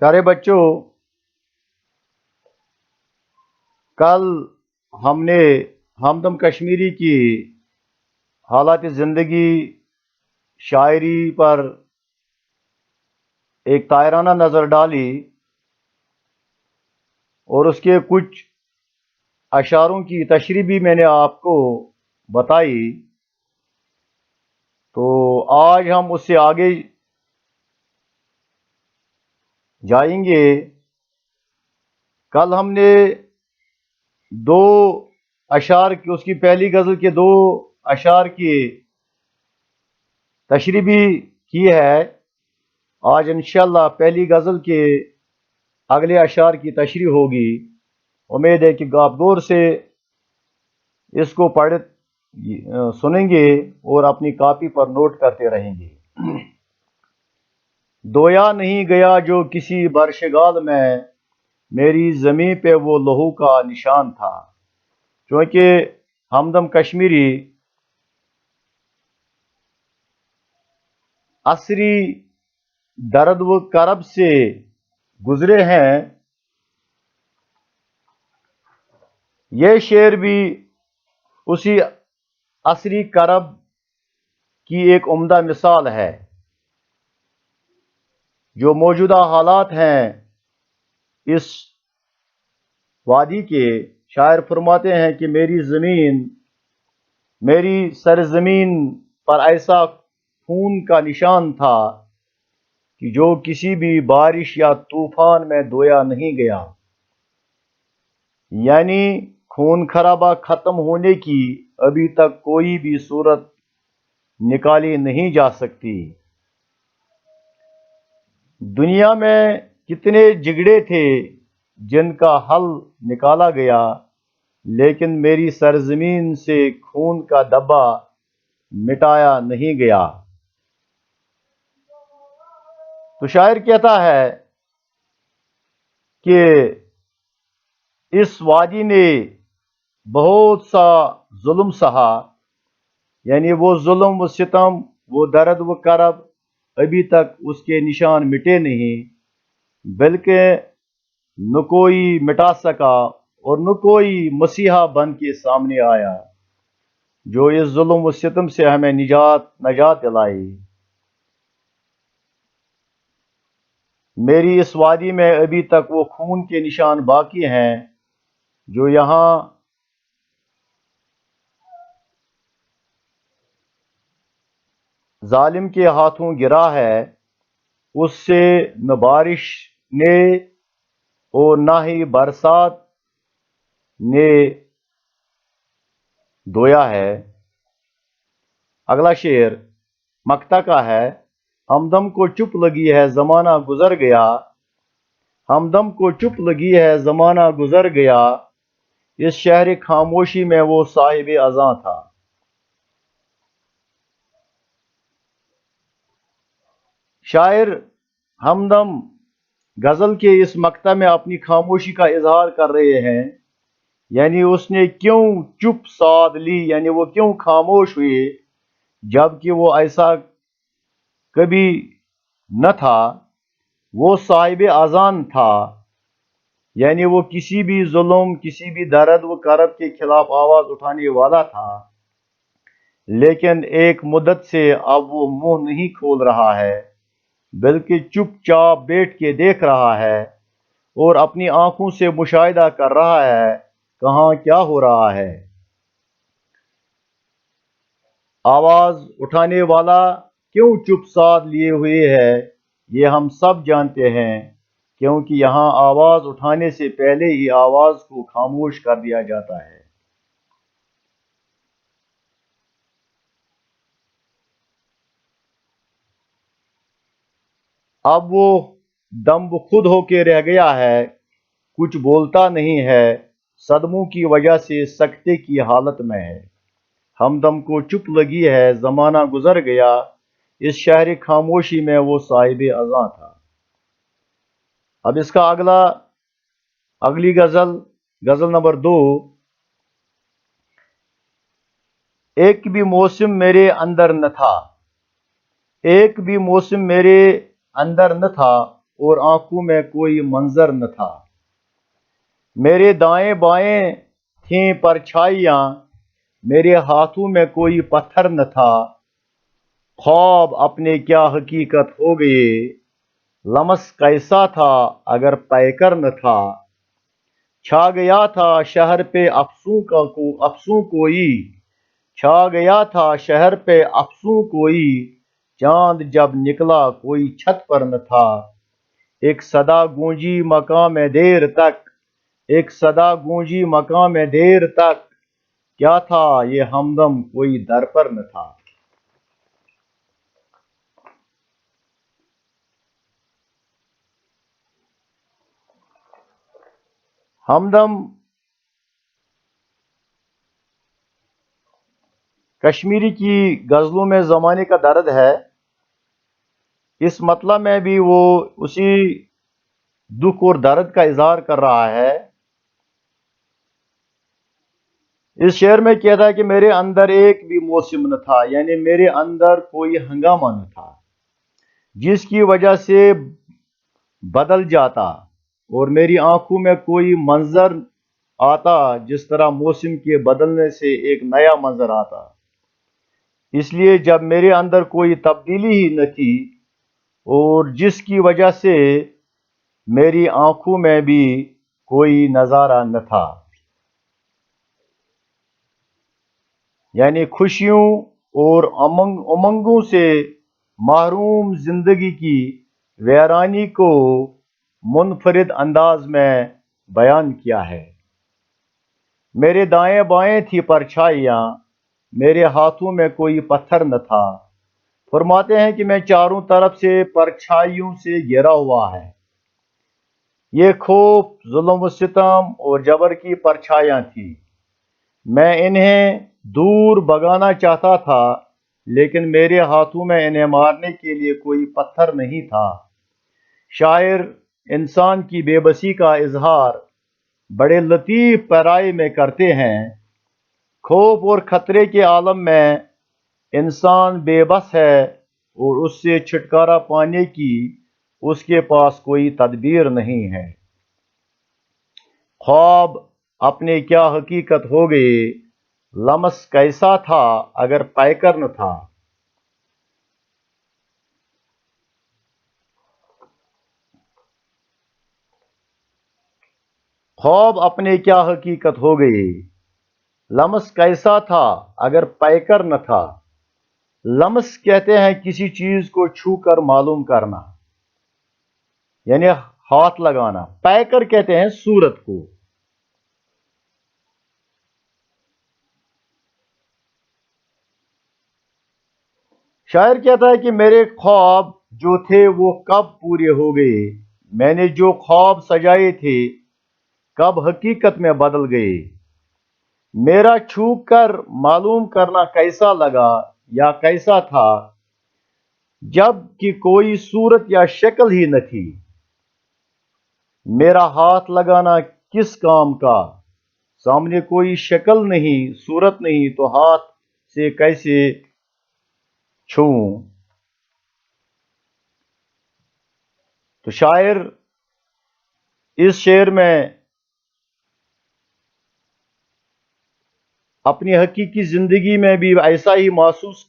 प्यारे बच्चों, कल हमने हमदम कश्मीरी की हालात ज़िंदगी शायरी पर एक तायराना नज़र डाली और उसके कुछ अशारों की तशरीह भी मैंने आपको बताई। तो आज हम उससे आगे जाएंगे। कल हमने दो अशार की, उसकी पहली गज़ल के दो अशार की तशरीह भी की है। आज इंशाअल्लाह पहली गज़ल के अगले अशार की तशरीह होगी। उम्मीद है कि आप गौर से इसको पढ़ सुनेंगे और अपनी कॉपी पर नोट करते रहेंगे। दोया नहीं गया जो किसी बरशगाल में, मेरी ज़मीं पे वो लहू का निशान था। क्योंकि हमदम कश्मीरी असरी दर्द व करब से गुजरे हैं। ये शेर भी उसी असरी करब की एक उम्दा मिसाल है। जो मौजूदा हालात हैं इस वादी के, शायर फरमाते हैं कि मेरी सरजमीन पर ऐसा खून का निशान था कि जो किसी भी बारिश या तूफान में धोया नहीं गया। यानी खून खराबा खत्म होने की अभी तक कोई भी सूरत निकाली नहीं जा सकती। दुनिया में कितने झगड़े थे जिनका हल निकाला गया, लेकिन मेरी सरजमीन से खून का धब्बा मिटाया नहीं गया। तो शायर कहता है कि इस वादी ने बहुत सा जुल्म सहा। यानी वो जुल्म, वो सितम, वो दर्द, वो करब अभी तक उसके निशान मिटे नहीं, बल्कि न कोई मिटा सका और न कोई मसीहा बन के सामने आया जो इस जुल्म व सितम से हमें नजात दिलाई। मेरी इस वादी में अभी तक वो खून के निशान बाकी हैं जो यहाँ जालिम के हाथों गिरा है। उससे न बारिश ने और ना ही बरसात ने धोया है। अगला शेर मक्ता का है। हमदम को चुप लगी है जमाना गुजर गया, हमदम को चुप लगी है जमाना गुजर गया, इस शहर खामोशी में वो साहिब अज़ां था। शायर हमदम गजल के इस मक्ता में अपनी खामोशी का इजहार कर रहे हैं। यानी उसने क्यों चुप साध ली, यानी वो क्यों खामोश हुए, जबकि वो ऐसा कभी न था। वो साहिब अज़ान था। यानी वो किसी भी जुल्म, किसी भी दर्द व करब के खिलाफ आवाज उठाने वाला था, लेकिन एक मुद्दत से अब वो मुंह नहीं खोल रहा है, बल्कि चुपचाप बैठ के देख रहा है और अपनी आंखों से मुशाहिदा कर रहा है कहाँ क्या हो रहा है। आवाज उठाने वाला क्यों चुप साध लिए हुए है, ये हम सब जानते हैं, क्योंकि यहाँ आवाज उठाने से पहले ही आवाज को खामोश कर दिया जाता है। अब वो दम खुद होके रह गया है, कुछ बोलता नहीं है, सदमों की वजह से सकते की हालत में है। हमदम को चुप लगी है जमाना गुजर गया, इस शहर खामोशी में वो साहिब अज़ां था। अब इसका अगली गजल नंबर 2। एक भी मौसम मेरे अंदर न था, एक भी मौसम मेरे अंदर न था, और आंखों में कोई मंजर न था। मेरे दाएं बाएं थीं परछाइयां, मेरे हाथों में कोई पत्थर न था। ख्वाब अपने क्या हकीकत हो गए, लम्स कैसा था अगर पैकर न था। छा गया था शहर पे अफसों कोई, छा गया था शहर पे अफसों कोई, चांद जब निकला कोई छत पर न था। एक सदा गूंजी मकाम में देर तक, एक सदा गूंजी मकाम में देर तक, क्या था ये हमदम कोई दर पर न था। हमदम कश्मीरी की गजलों में ज़माने का दर्द है। इस मतलब में भी वो उसी दुख और दर्द का इजहार कर रहा है। इस शेर में कहता है कि मेरे अंदर एक भी मौसम न था, यानी मेरे अंदर कोई हंगामा न था जिसकी वजह से बदल जाता, और मेरी आंखों में कोई मंजर आता जिस तरह मौसम के बदलने से एक नया मंजर आता। इसलिए जब मेरे अंदर कोई तब्दीली ही न थी और जिसकी वजह से मेरी आंखों में भी कोई नजारा न था, यानी खुशियों और उमंगों से महरूम जिंदगी की वीरानी को मुनफरिद अंदाज में बयान किया है। मेरे दाएं बाएं थी परछाइयां, मेरे हाथों में कोई पत्थर न था। फरमाते हैं कि मैं चारों तरफ से परछाइयों से घिरा हुआ है। ये खौफ, जुल्म व सितम और जबर की परछाइयां थी। मैं इन्हें दूर भगाना चाहता था, लेकिन मेरे हाथों में इन्हें मारने के लिए कोई पत्थर नहीं था। शायर इंसान की बेबसी का इजहार बड़े लतीफ पैराए में करते हैं। खौफ और खतरे के आलम में इंसान बेबस है और उससे छुटकारा पाने की उसके पास कोई तदबीर नहीं है। ख्वाब अपने क्या हकीकत हो गए, लम्स कैसा था अगर पैकर न था। ख्वाब अपने क्या हकीकत हो गए, लम्स कैसा था अगर पैकर न था। लम्स कहते हैं किसी चीज को छू कर मालूम करना, यानी हाथ लगाना। पैकर कहते हैं सूरत को। शायर कहता है कि मेरे ख्वाब जो थे वो कब पूरे हो गए, मैंने जो ख्वाब सजाए थे कब हकीकत में बदल गए। मेरा छू कर मालूम करना कैसा लगा या कैसा था, जब कि कोई सूरत या शक्ल ही न थी। मेरा हाथ लगाना किस काम का, सामने कोई शक्ल नहीं, सूरत नहीं, तो हाथ से कैसे छूऊं। तो शायर इस शेर में अपनी हकीकी जिंदगी में भी ऐसा ही महसूस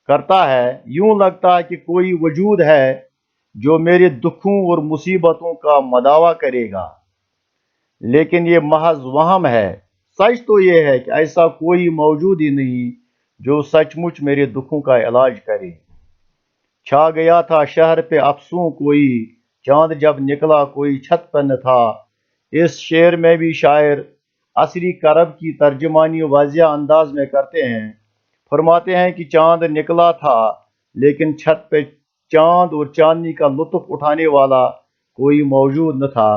करता है। यूं लगता है कि कोई वजूद है जो मेरे दुखों और मुसीबतों का मदावा करेगा, लेकिन ये महज वहम है। सच तो ये है कि ऐसा कोई मौजूद ही नहीं जो सचमुच मेरे दुखों का इलाज करे। छा गया था शहर पे अफसों कोई, चांद जब निकला कोई छत पर न था। इस शेर में भी शायर असली करब की तर्जुमानी वाजिया अंदाज में करते हैं। फरमाते हैं कि चांद निकला था, लेकिन छत पे चांद और चांदनी का लुत्फ उठाने वाला कोई मौजूद न था।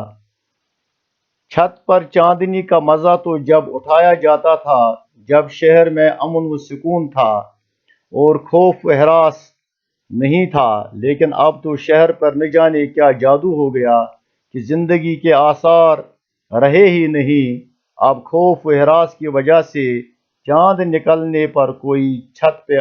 छत पर चांदनी का मजा तो जब उठाया जाता था जब शहर में अमन व सुकून था और खौफ व हरास नहीं था, लेकिन अब तो शहर पर न जाने क्या जादू हो गया कि जिंदगी के आसार रहे ही नहीं। अब खौफ व हरास की वजह से चांद निकलने पर कोई छत पे